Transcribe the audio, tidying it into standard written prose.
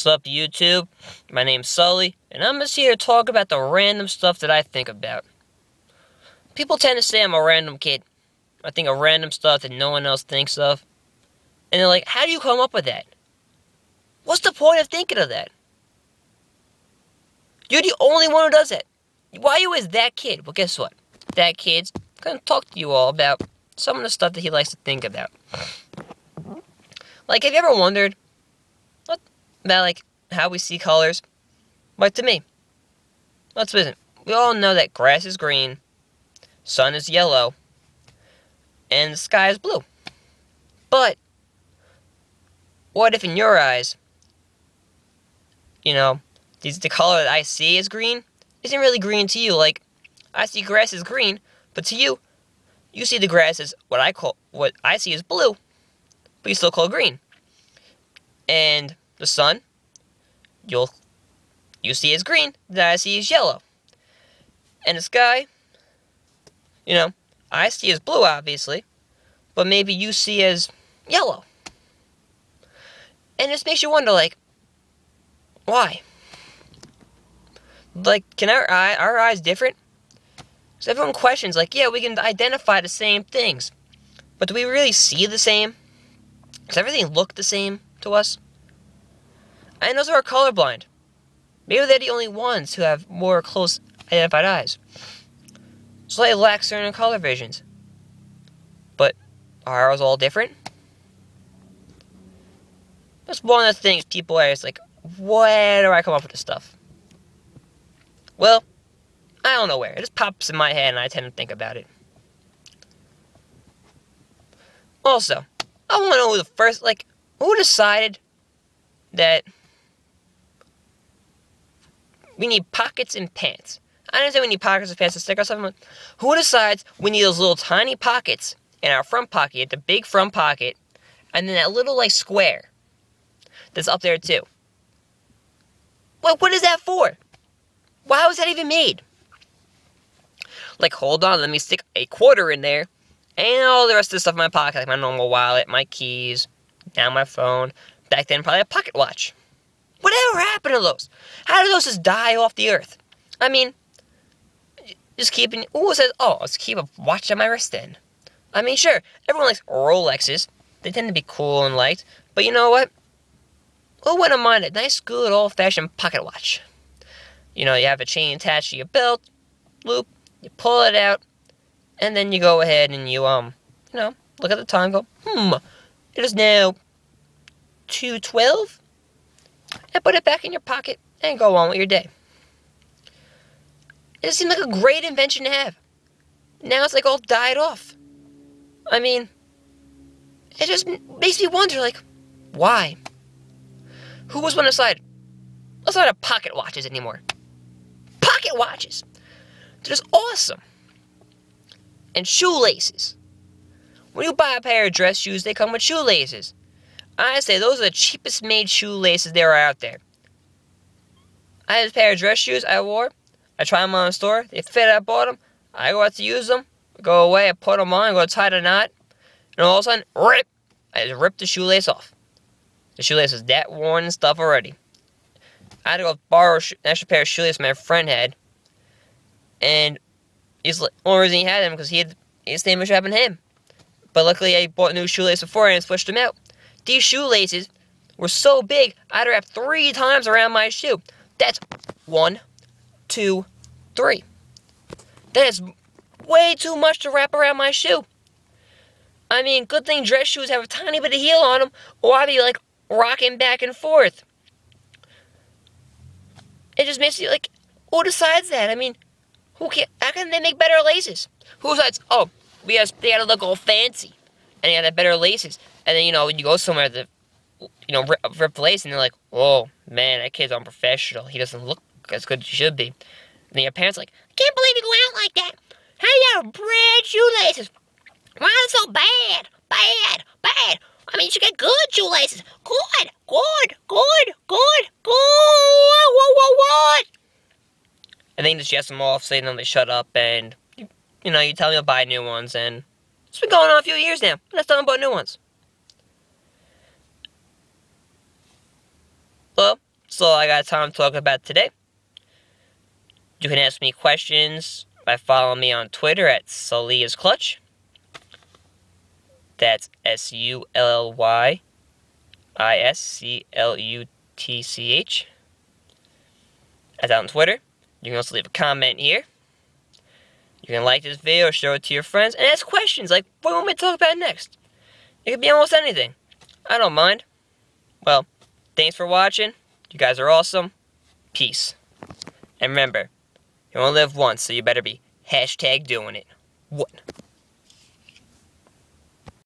What's up, YouTube? My name's Sully, and I'm just here to talk about the random stuff that I think about. People tend to say I'm a random kid. I think of random stuff that no one else thinks of. And they're like, how do you come up with that? What's the point of thinking of that? You're the only one who does that. Why are you always that kid? Well, guess what? That kid's gonna talk to you all about some of the stuff that he likes to think about. Like, have you ever wondered about, like, how we see colors? Like, to me, let's listen. We all know that grass is green, sun is yellow, and the sky is blue. But what if in your eyes, the color that I see as green isn't really green to you? Like, I see grass as green, but to you, you see the grass as what I see as blue, but you still call it green. And the sun, you see as green, that I see as yellow. And the sky, I see as blue, obviously, but maybe you see as yellow. And this makes you wonder, like, why? Like, can our eyes different? Because everyone questions, like, yeah, we can identify the same things, but do we really see the same? Does everything look the same to us? And those who are colorblind, maybe they're the only ones who have more close identified eyes. So they lack certain color visions. But are ours all different? That's one of the things people ask, like, where do I come up with this stuff? Well, I don't know where. It just pops in my head and I tend to think about it. Also, I want to know who decided that we need pockets in pants? I understand we need pockets in pants to stick ourselves in. Who decides we need those little tiny pockets in our front pocket, the big front pocket, and then that little, square that's up there, too? Well, what is that for? Why was that even made? Like, hold on, let me stick a quarter in there, and all the rest of the stuff in my pocket, like my normal wallet, my keys, now my phone. Back then, probably a pocket watch. Whatever happened to those? How did those just die off the earth? I mean, just keeping... Ooh, it says, let's keep a watch on my wrist then. I mean, sure, everyone likes Rolexes. They tend to be cool and liked. But you know what? Who wouldn't mind a nice, good, old-fashioned pocket watch? You have a chain attached to your belt, loop, you pull it out, and then you go ahead and you, look at the time and go, it is now 2:12, and put it back in your pocket and go on with your day. It seemed like a great invention to have. Now it's all died off. I mean, it just makes me wonder, why? Who was going to decide? Let's not have pocket watches anymore. Pocket watches! They're just awesome. And shoelaces. When you buy a pair of dress shoes, they come with shoelaces. I say those are the cheapest made shoelaces there are out there. I had a pair of dress shoes I wore. I tried them on the store. They fit, I bought them. I go out to use them. Go away, I put them on, go tie the knot. And all of a sudden, rip! I just ripped the shoelace off. The shoelace was that worn and stuff already. I had to go borrow an extra pair of shoelaces my friend had. And the only reason he had them because he had the same issue happened to him. But luckily I bought new shoelaces before and switched them out. These shoelaces were so big, I had to wrap 3 times around my shoe. That's 1, 2, 3. That is way too much to wrap around my shoe. I mean, good thing dress shoes have a tiny bit of heel on them, or I'd be rocking back and forth. It just makes you who decides that? I mean, how can they make better laces? Who decides, they gotta look all fancy, and they gotta better laces. And then, when you go somewhere to, rip the lace, and they're like, oh, man, that kid's unprofessional. He doesn't look as good as he should be. And then your parents I can't believe you go out like that. How you have brand shoelaces? Why are they so bad? Bad. I mean, you should get good shoelaces. Good. And then you just yes them off, saying them they shut up, and, you tell me to buy new ones, and it's been going on a few years now. Let's tell them about new ones. Well, That's all I got time to talk about today. You can ask me questions by following me on Twitter at SullyIsClutch. That's SULLYISCLUTCH. That's out on Twitter. You can also leave a comment here. You can like this video, show it to your friends, and ask questions like, what do you want me to talk about next? It could be almost anything. I don't mind. Well, thanks for watching. You guys are awesome. Peace. And remember, you only live once, so you better be #doing it. What?